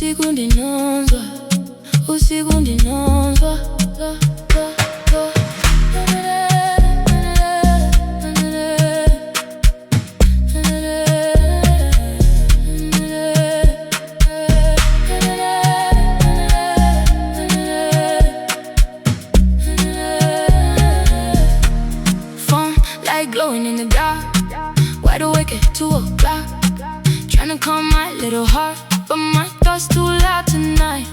usiku ndinonzwa, usiku ndinonzwa. Phone light glowing in the dark, wide awake at 2 o'clock, trying to calm my little heart, but my thoughts too loud tonight.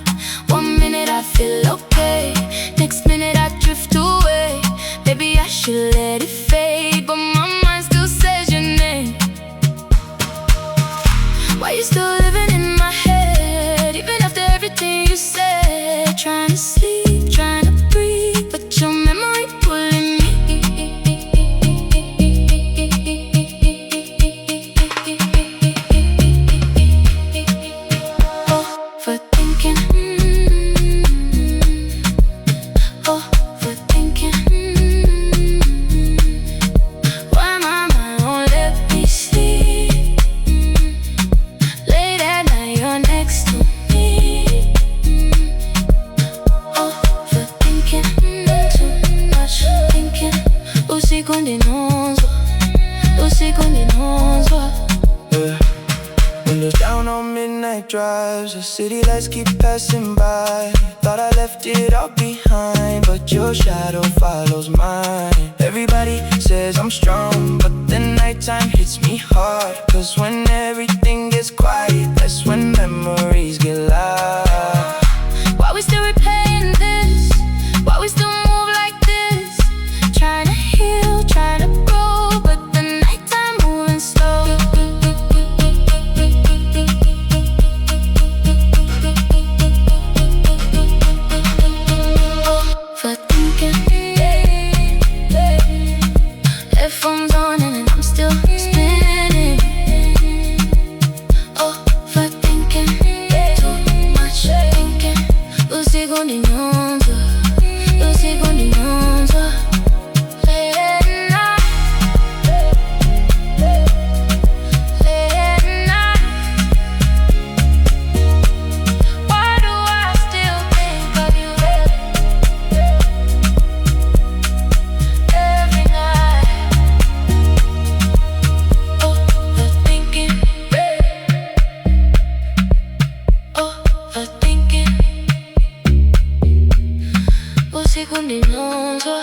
1 minute I feel okay, next minute I drift away. Maybe I should let it fade, but my mind still says your name. Why you still living in my head, even after everything you said? Trying to sleep, trying to breathe, but your memory pulling me. Overthinking, overthinking. Why my mind won't let me sleep? Late at night you're next to me. Overthinking, too much thinking. Usiku ndinonzwa, usiku ndinonzwa. Windows down on midnight drives, the city lights keep passing by. Thought I left it all behind, but your shadow follows mine. Everybody says I'm strong, but the nighttime hits me hard. Cause when everything gets quiet, that's when memories get loud. Why we still replaying this? Why we still move like this? Trying to heal, trying to grow, but the nighttime moving slow. Overthinking, headphones on and I'm still spinning. Overthinking, too much thinking. Usiku ndinonzwa, usiku ndinonzwa. Late at night, late at night. Why do I still think of you every night? Overthinking, overthinking. Usiku ndinonzwa.